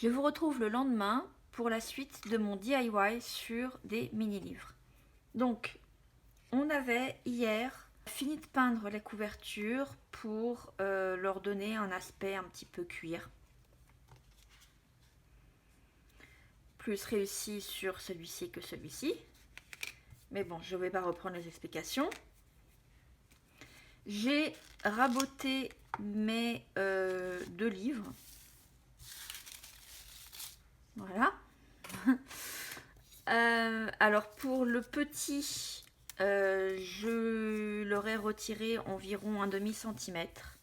Je vous retrouve le lendemain pour la suite de mon DIY sur des mini-livres. Donc, on avait hier fini de peindre les couvertures pour leur donner un aspect un petit peu cuir. Plus réussi sur celui-ci que celui-ci. Mais bon, je ne vais pas reprendre les explications. J'ai raboté mes deux livres. Voilà. Alors pour le petit, je leur ai retiré environ un demi-centimètre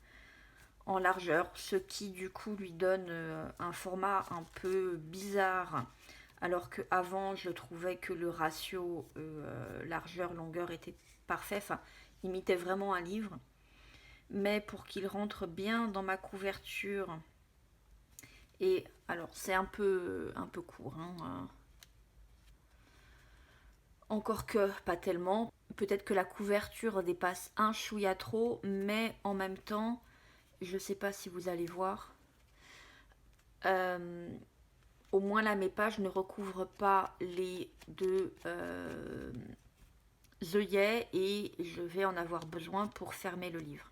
en largeur, ce qui du coup lui donne un format un peu bizarre, alors qu'avant je trouvais que le ratio largeur-longueur était parfait, enfin imitait vraiment un livre. Mais pour qu'il rentre bien dans ma couverture, et alors c'est un peu court, hein, encore que pas tellement. Peut-être que la couverture dépasse un chouïa trop, mais en même temps, je sais pas si vous allez voir. Au moins là, mes pages ne recouvrent pas les deux œillets et je vais en avoir besoin pour fermer le livre.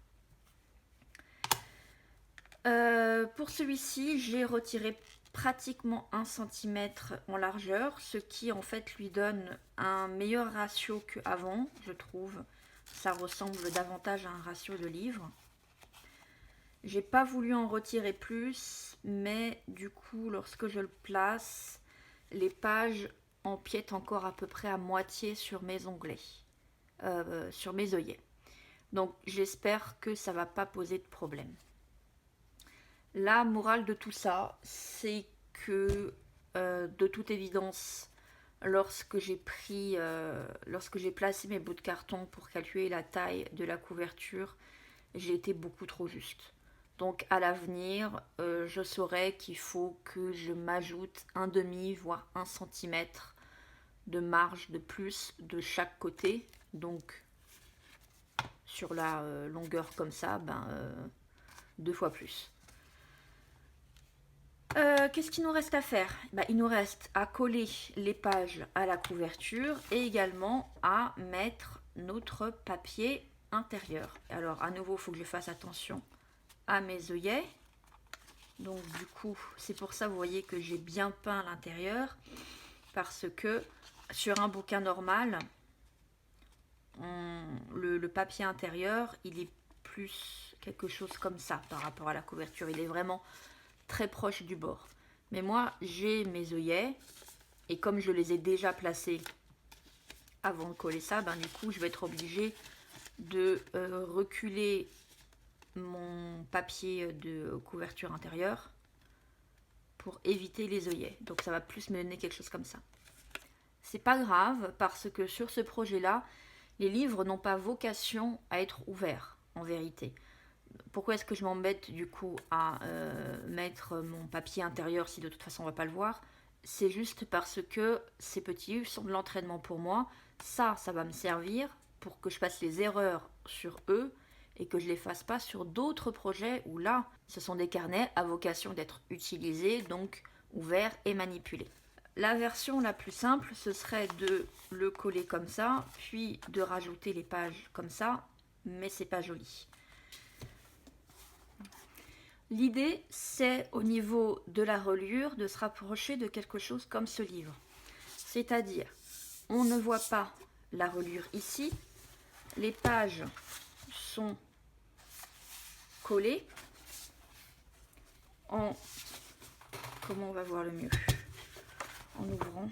Pour celui-ci, j'ai retiré pratiquement 1 cm en largeur, ce qui en fait lui donne un meilleur ratio qu'avant, je trouve. Ça ressemble davantage à un ratio de livre. J'ai pas voulu en retirer plus, mais du coup, lorsque je le place, les pages empiètent encore à peu près à moitié sur mes onglets, sur mes œillets. Donc j'espère que ça va pas poser de problème. La morale de tout ça, c'est que de toute évidence, lorsque j'ai placé mes bouts de carton pour calculer la taille de la couverture, j'ai été beaucoup trop juste. Donc à l'avenir, je saurai qu'il faut que je m'ajoute un demi, voire 1 centimètre de marge de plus de chaque côté. Donc sur la longueur comme ça, 2 fois plus. Qu'est-ce qu'il nous reste à faire? Il nous reste à coller les pages à la couverture et également à mettre notre papier intérieur. Alors à nouveau, il faut que je fasse attention à mes œillets. Donc du coup, c'est pour ça, vous voyez que j'ai bien peint l'intérieur, parce que sur un bouquin normal, le papier intérieur, il est plus quelque chose comme ça par rapport à la couverture. Il est vraiment très proche du bord. Mais moi, j'ai mes œillets, et comme je les ai déjà placés avant de coller ça, du coup, je vais être obligée de reculer mon papier de couverture intérieure pour éviter les œillets. Donc ça va plus me donner quelque chose comme ça. C'est pas grave, parce que sur ce projet-là, les livres n'ont pas vocation à être ouverts, en vérité. Pourquoi est-ce que je m'embête du coup à mettre mon papier intérieur si de toute façon on va pas le voir? C'est juste parce que ces petits livres sont de l'entraînement pour moi. Ça va me servir pour que je fasse les erreurs sur eux et que je les fasse pas sur d'autres projets où là, ce sont des carnets à vocation d'être utilisés, donc ouverts et manipulés. La version la plus simple, ce serait de le coller comme ça, puis de rajouter les pages comme ça, mais c'est pas joli. L'idée, c'est au niveau de la reliure de se rapprocher de quelque chose comme ce livre. C'est-à-dire, on ne voit pas la reliure ici, les pages sont collées en... Comment on va voir le mieux? En ouvrant.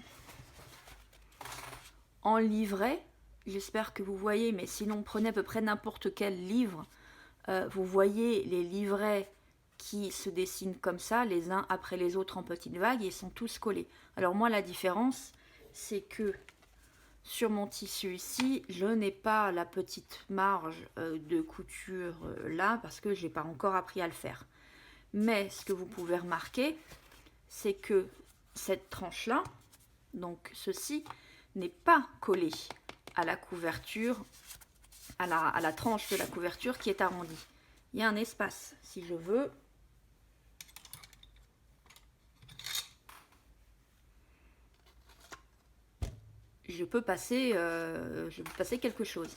En livret, j'espère que vous voyez, mais sinon prenez à peu près n'importe quel livre. Vous voyez les livrets qui se dessinent comme ça, les uns après les autres en petites vagues, et ils sont tous collés. Alors moi, la différence, c'est que sur mon tissu ici, je n'ai pas la petite marge de couture là, parce que je n'ai pas encore appris à le faire. Mais ce que vous pouvez remarquer, c'est que cette tranche-là, donc ceci, n'est pas collé à la couverture, à la tranche de la couverture qui est arrondie. Il y a un espace. Si je veux, je peux passer quelque chose.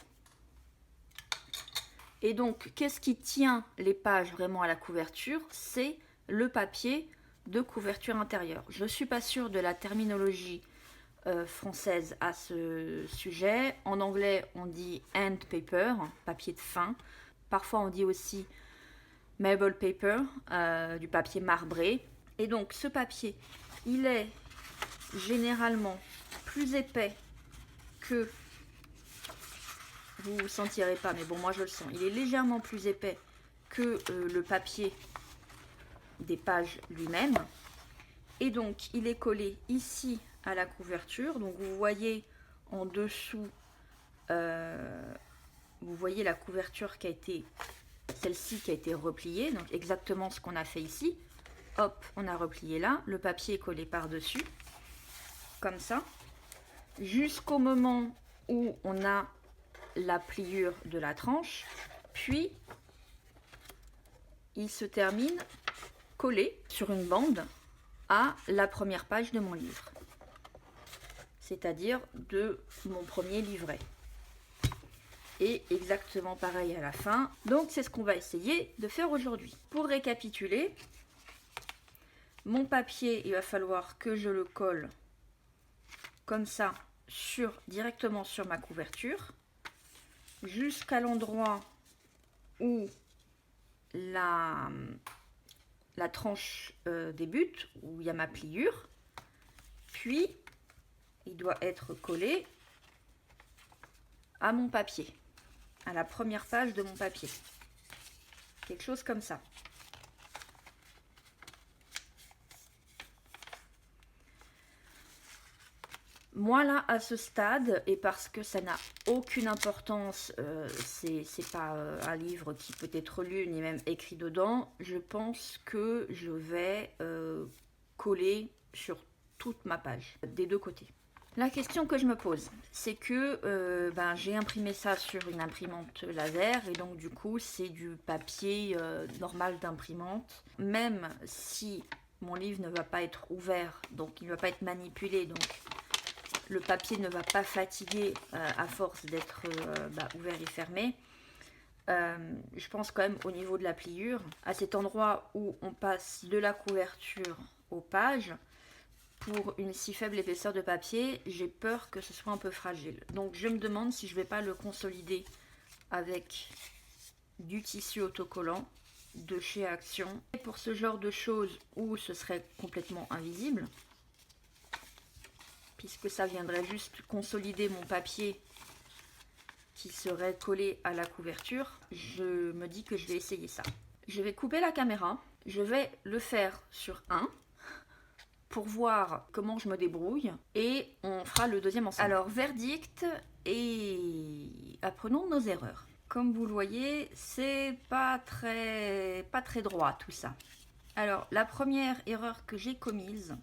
Et donc, qu'est-ce qui tient les pages vraiment à la couverture? C'est le papier de couverture intérieure. Je ne suis pas sûre de la terminologie française à ce sujet. En anglais, on dit end paper, papier de fin. Parfois, on dit aussi marble paper, du papier marbré. Et donc, ce papier, il est généralement plus épais que... Vous ne sentirez pas, mais bon, moi je le sens. Il est légèrement plus épais que le papier des pages lui-même. Et donc, il est collé ici à la couverture. Donc, vous voyez en dessous, vous voyez la couverture qui a été, celle-ci qui a été repliée. Donc, exactement ce qu'on a fait ici. Hop, on a replié là. Le papier est collé par-dessus, comme ça. Jusqu'au moment où on a la pliure de la tranche, puis il se termine collé sur une bande à la première page de mon livre, c'est-à-dire de mon premier livret. Et exactement pareil à la fin. Donc c'est ce qu'on va essayer de faire aujourd'hui. Pour récapituler, mon papier, il va falloir que je le colle comme ça directement sur ma couverture, jusqu'à l'endroit où la tranche débute, où il y a ma pliure. Puis, il doit être collé à mon papier, à la première page de mon papier. Quelque chose comme ça. Moi là, à ce stade, et parce que ça n'a aucune importance, c'est pas un livre qui peut être lu ni même écrit dedans, je pense que je vais coller sur toute ma page, des deux côtés. La question que je me pose, c'est que j'ai imprimé ça sur une imprimante laser, et donc du coup c'est du papier normal d'imprimante. Même si mon livre ne va pas être ouvert, donc il ne va pas être manipulé, donc le papier ne va pas fatiguer à force d'être ouvert et fermé. Je pense quand même au niveau de la pliure, à cet endroit où on passe de la couverture aux pages, pour une si faible épaisseur de papier, j'ai peur que ce soit un peu fragile. Donc je me demande si je ne vais pas le consolider avec du tissu autocollant de chez Action. Et pour ce genre de choses où ce serait complètement invisible, puisque ça viendrait juste consolider mon papier qui serait collé à la couverture, je me dis que je vais essayer ça. Je vais couper la caméra, je vais le faire sur un pour voir comment je me débrouille et on fera le deuxième ensemble. Alors, verdict et apprenons de nos erreurs. Comme vous le voyez, c'est pas très droit tout ça. Alors, la première erreur que j'ai commise,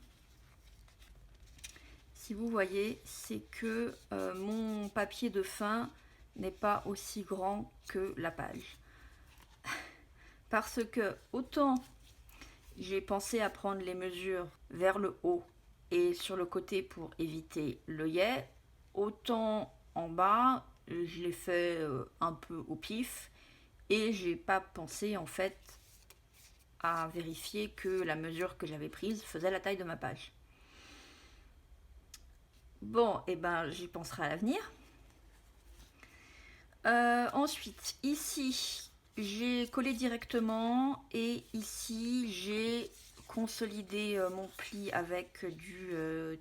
si vous voyez, c'est que mon papier de fin n'est pas aussi grand que la page. Parce que autant j'ai pensé à prendre les mesures vers le haut et sur le côté pour éviter l'œillet, autant en bas, je l'ai fait un peu au pif et j'ai pas pensé en fait à vérifier que la mesure que j'avais prise faisait la taille de ma page. Bon, et j'y penserai à l'avenir. Ensuite, ici, j'ai collé directement et ici, j'ai consolidé mon pli avec du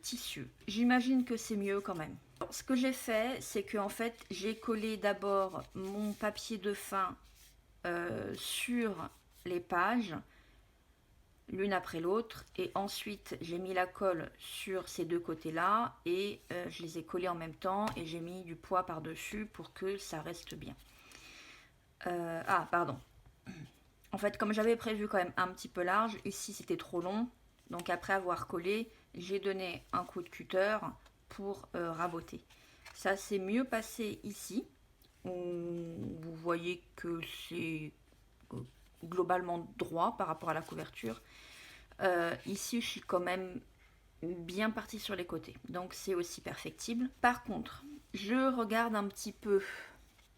tissu. J'imagine que c'est mieux quand même. Alors, ce que j'ai fait, c'est que en fait, j'ai collé d'abord mon papier de fin sur les pages, l'une après l'autre, et ensuite j'ai mis la colle sur ces deux côtés là et je les ai collés en même temps et j'ai mis du poids par dessus pour que ça reste bien. Pardon, en fait comme j'avais prévu quand même un petit peu large, ici c'était trop long, donc après avoir collé j'ai donné un coup de cutter pour raboter. Ça s'est mieux passé ici où vous voyez que c'est globalement droit par rapport à la couverture. Ici je suis quand même bien parti sur les côtés. Donc c'est aussi perfectible. Par contre, je regarde un petit peu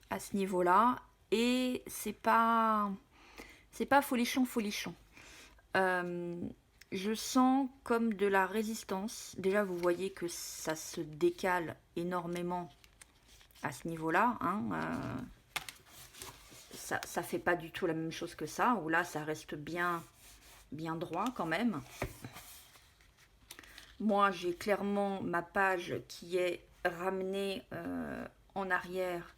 à ce niveau-là et c'est pas folichon. Je sens comme de la résistance. Déjà, vous voyez que ça se décale énormément à ce niveau-là. Hein. Ça fait pas du tout la même chose que ça, où là, ça reste bien droit quand même. Moi, j'ai clairement ma page qui est ramenée en arrière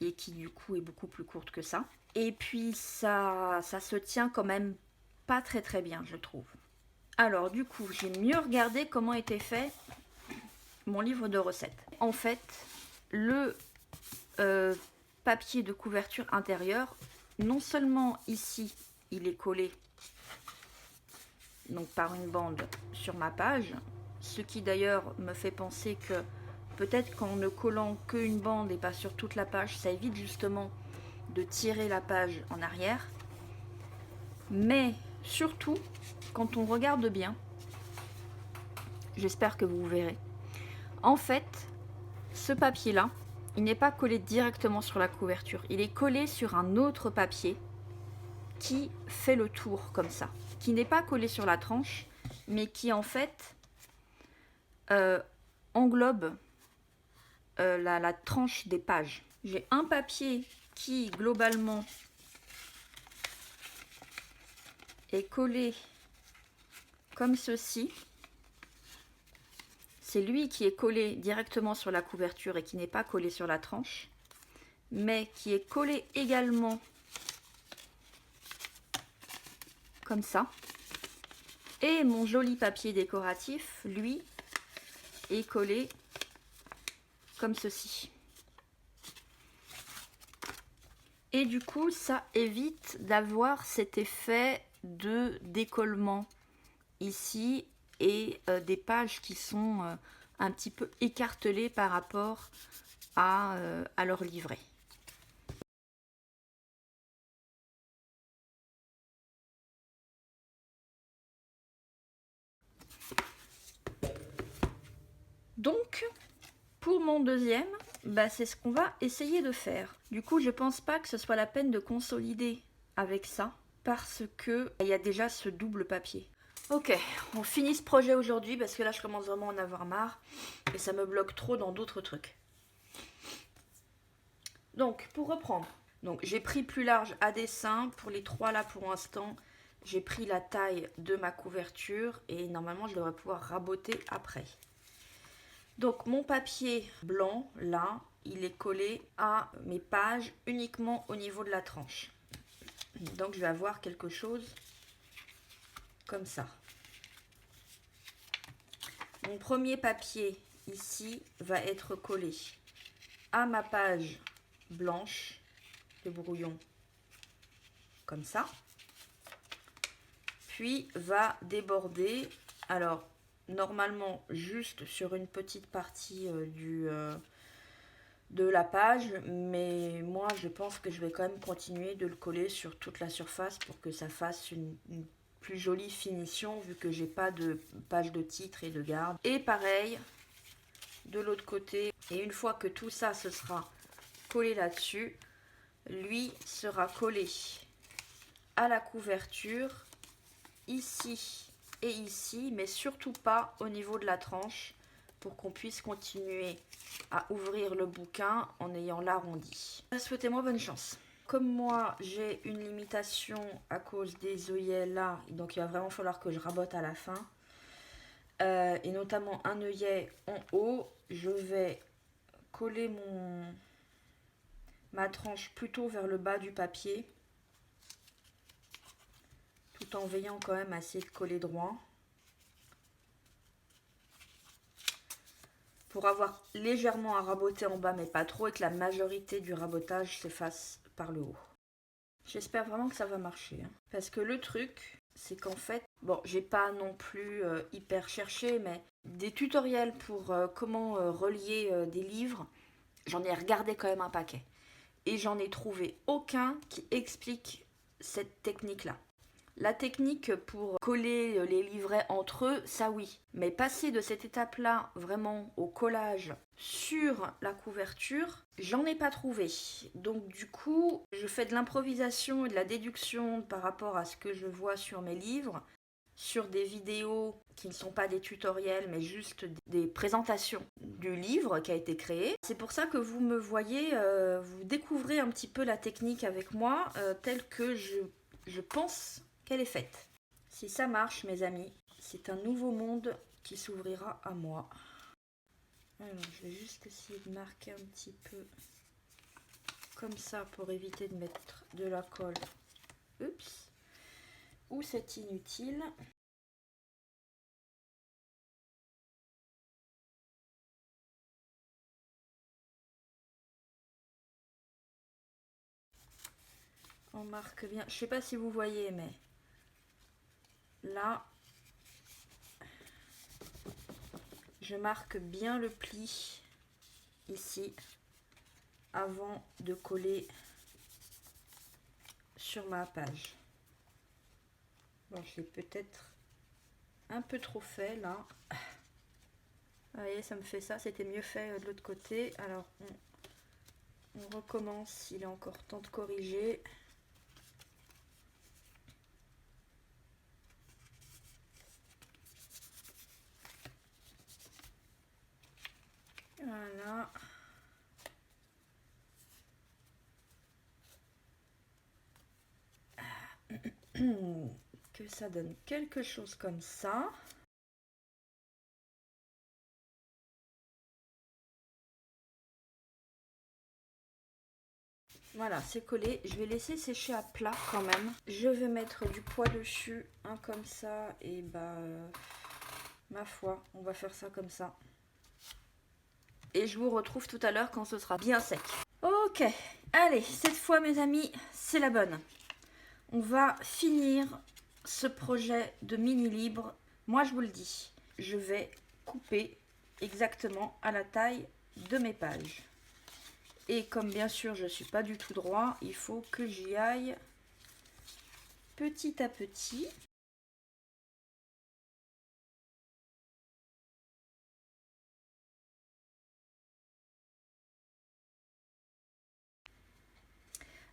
et qui du coup est beaucoup plus courte que ça. Et puis ça se tient quand même pas très bien, je trouve. Alors du coup, j'ai mieux regardé comment était fait mon livre de recettes. En fait, le papier de couverture intérieure, non seulement ici, il est collé donc par une bande sur ma page, ce qui d'ailleurs me fait penser que peut-être qu'en ne collant qu'une bande et pas sur toute la page, ça évite justement de tirer la page en arrière. Mais surtout, quand on regarde bien, j'espère que vous verrez, en fait, ce papier-là, il n'est pas collé directement sur la couverture. Il est collé sur un autre papier qui fait le tour comme ça. Qui n'est pas collé sur la tranche, mais qui en fait englobe la tranche des pages. J'ai un papier qui globalement est collé comme ceci. C'est lui qui est collé directement sur la couverture et qui n'est pas collé sur la tranche, mais qui est collé également comme ça. Et mon joli papier décoratif, lui, est collé comme ceci. Et du coup, ça évite d'avoir cet effet de décollement ici et des pages qui sont un petit peu écartelées par rapport à leur livret. Donc, pour mon deuxième, c'est ce qu'on va essayer de faire. Du coup, je pense pas que ce soit la peine de consolider avec ça, parce que il y a déjà ce double papier. Ok, on finit ce projet aujourd'hui parce que là je commence vraiment à en avoir marre et ça me bloque trop dans d'autres trucs. Donc pour reprendre, j'ai pris plus large à dessin. Pour les trois là pour l'instant, j'ai pris la taille de ma couverture et normalement je devrais pouvoir raboter après. Donc mon papier blanc là, il est collé à mes pages uniquement au niveau de la tranche. Donc je vais avoir quelque chose comme ça. Mon premier papier ici va être collé à ma page blanche de brouillon comme ça, puis va déborder, alors normalement juste sur une petite partie de la page, mais moi je pense que je vais quand même continuer de le coller sur toute la surface pour que ça fasse une plus jolie finition vu que j'ai pas de page de titre et de garde. Et pareil de l'autre côté, et une fois que tout ça se sera collé là-dessus, lui sera collé à la couverture ici et ici, mais surtout pas au niveau de la tranche pour qu'on puisse continuer à ouvrir le bouquin en ayant l'arrondi. Souhaitez-moi bonne chance. Comme moi, j'ai une limitation à cause des œillets là, donc il va vraiment falloir que je rabote à la fin. Et notamment un œillet en haut, je vais coller ma tranche plutôt vers le bas du papier, tout en veillant quand même à essayer de coller droit. Pour avoir légèrement à raboter en bas, mais pas trop, et que la majorité du rabotage se fasse par le haut. J'espère vraiment que ça va marcher. Hein. Parce que le truc, c'est qu'en fait, bon, j'ai pas non plus hyper cherché, mais des tutoriels pour comment relier des livres, j'en ai regardé quand même un paquet. Et j'en ai trouvé aucun qui explique cette technique-là. La technique pour coller les livrets entre eux, ça oui. Mais passer de cette étape-là vraiment au collage sur la couverture, j'en ai pas trouvé. Donc du coup, je fais de l'improvisation et de la déduction par rapport à ce que je vois sur mes livres, sur des vidéos qui ne sont pas des tutoriels mais juste des présentations du livre qui a été créé. C'est pour ça que vous me voyez, vous découvrez un petit peu la technique avec moi telle que je pense qu'elle est faite. Si ça marche, mes amis, c'est un nouveau monde qui s'ouvrira à moi. Alors, je vais juste essayer de marquer un petit peu comme ça pour éviter de mettre de la colle. Oups. Ou c'est inutile. On marque bien. Je sais pas si vous voyez, mais là, je marque bien le pli ici avant de coller sur ma page. Bon, je l'ai peut-être un peu trop fait là. Vous voyez, ça me fait ça. C'était mieux fait de l'autre côté. Alors, on recommence. Il est encore temps de corriger. Voilà. Que ça donne quelque chose comme ça. Voilà, c'est collé. Je vais laisser sécher à plat quand même. Je vais mettre du poids dessus, un comme ça, et bah, ma foi, on va faire ça comme ça. Et je vous retrouve tout à l'heure quand ce sera bien sec. Ok, allez, cette fois mes amis, c'est la bonne. On va finir ce projet de mini libre. Moi je vous le dis, je vais couper exactement à la taille de mes pages. Et comme bien sûr je ne suis pas du tout droit, il faut que j'y aille petit à petit.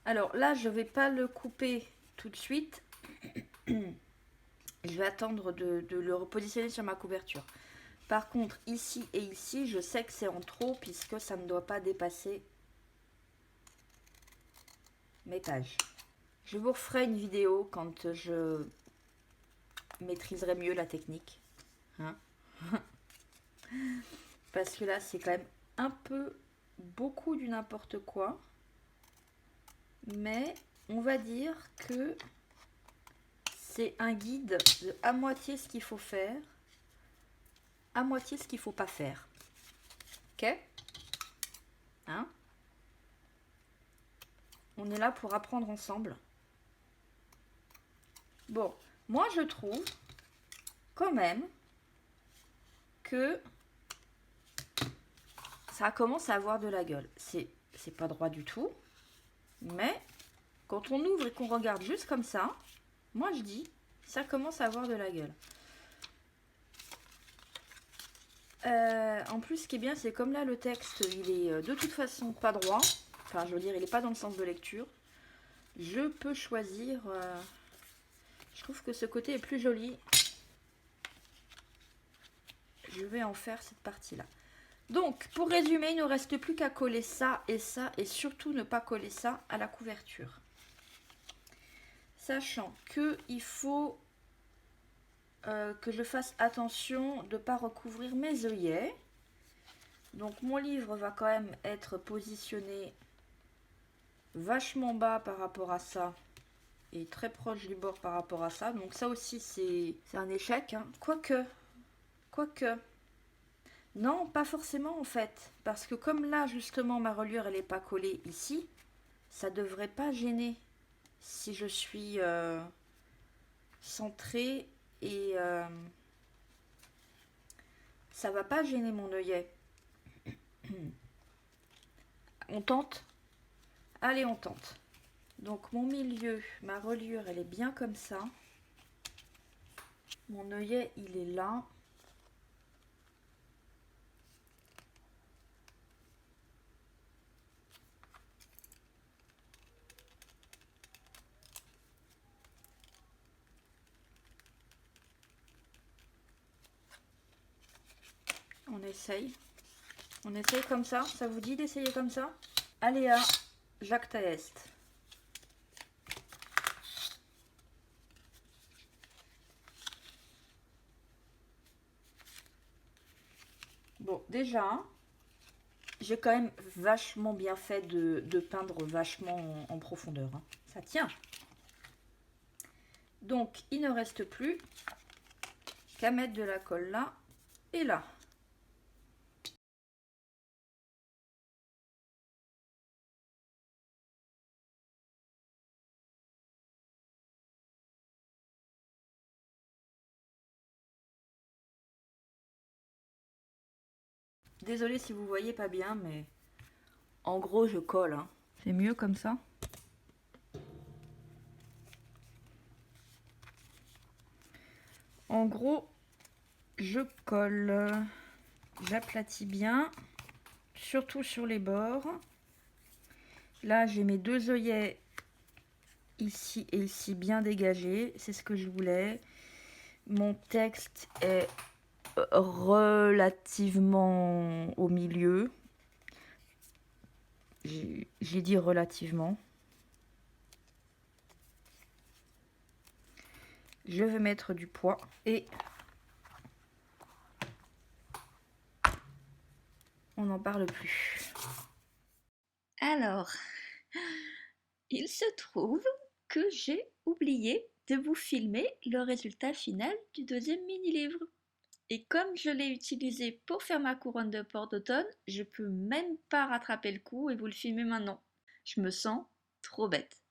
Alors là, je ne vais pas le couper tout de suite. Je vais attendre de le repositionner sur ma couverture. Par contre, ici et ici, je sais que c'est en trop puisque ça ne doit pas dépasser mes pages. Je vous referai une vidéo quand je maîtriserai mieux la technique. Hein. Parce que là, c'est quand même un peu beaucoup du n'importe quoi. Mais on va dire que c'est un guide de à moitié ce qu'il faut faire, à moitié ce qu'il ne faut pas faire. Ok? Hein? On est là pour apprendre ensemble. Bon, moi je trouve quand même que ça commence à avoir de la gueule. C'est pas droit du tout, mais quand on ouvre et qu'on regarde juste comme ça, moi je dis, ça commence à avoir de la gueule. En plus, ce qui est bien, c'est comme là le texte, il est de toute façon pas droit. Enfin, je veux dire, il n'est pas dans le sens de lecture. Je peux choisir. Je trouve que ce côté est plus joli. Je vais en faire cette partie-là. Donc, pour résumer, il ne nous reste plus qu'à coller ça, et surtout ne pas coller ça à la couverture. Sachant qu'il faut que je fasse attention de ne pas recouvrir mes œillets. Donc, mon livre va quand même être positionné vachement bas par rapport à ça et très proche du bord par rapport à ça. Donc, ça aussi, c'est un échec. Hein. Quoique. Non, pas forcément en fait. Parce que comme là, justement, ma reliure, elle n'est pas collée ici, ça devrait pas gêner si je suis centrée et ça va pas gêner mon œillet. On tente? Allez, on tente. Donc mon milieu, ma reliure, elle est bien comme ça. Mon œillet, il est là. On essaye. On essaye comme ça. Ça vous dit d'essayer comme ça? Alea jacta est. Bon, déjà, j'ai quand même vachement bien fait de peindre vachement en profondeur. Hein. Ça tient. Donc, il ne reste plus qu'à mettre de la colle là et là. Désolée si vous voyez pas bien, mais en gros, je colle. Hein. C'est mieux comme ça. En gros, je colle. J'aplatis bien, surtout sur les bords. Là, j'ai mes deux œillets ici et ici bien dégagés. C'est ce que je voulais. Mon texte est relativement au milieu. J'ai dit relativement. Je vais mettre du poids et on n'en parle plus. Alors, il se trouve que j'ai oublié de vous filmer le résultat final du deuxième mini-livre. Et comme je l'ai utilisé pour faire ma couronne de porc d'automne, je peux même pas rattraper le coup et vous le filmer maintenant. Je me sens trop bête.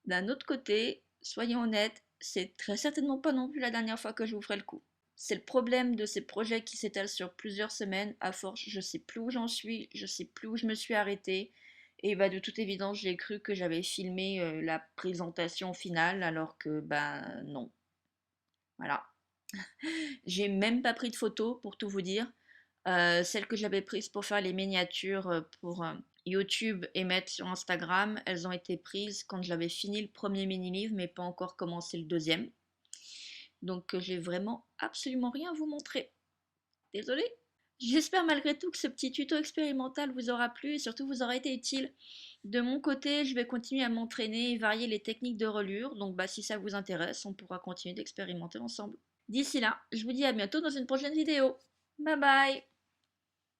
D'un autre côté, soyons honnêtes, c'est très certainement pas non plus la dernière fois que je vous ferai le coup. C'est le problème de ces projets qui s'étalent sur plusieurs semaines. À force, je sais plus où j'en suis, je sais plus où je me suis arrêtée. Et bah de toute évidence, j'ai cru que j'avais filmé la présentation finale alors que non. Voilà. J'ai même pas pris de photos pour tout vous dire. Celles que j'avais prises pour faire les miniatures pour YouTube et mettre sur Instagram, elles ont été prises quand j'avais fini le premier mini-livre mais pas encore commencé le deuxième. Donc j'ai vraiment absolument rien à vous montrer. Désolée. J'espère malgré tout que ce petit tuto expérimental vous aura plu et surtout vous aura été utile. De mon côté, je vais continuer à m'entraîner et varier les techniques de reliure. Donc si ça vous intéresse, on pourra continuer d'expérimenter ensemble. D'ici là, je vous dis à bientôt dans une prochaine vidéo. Bye bye!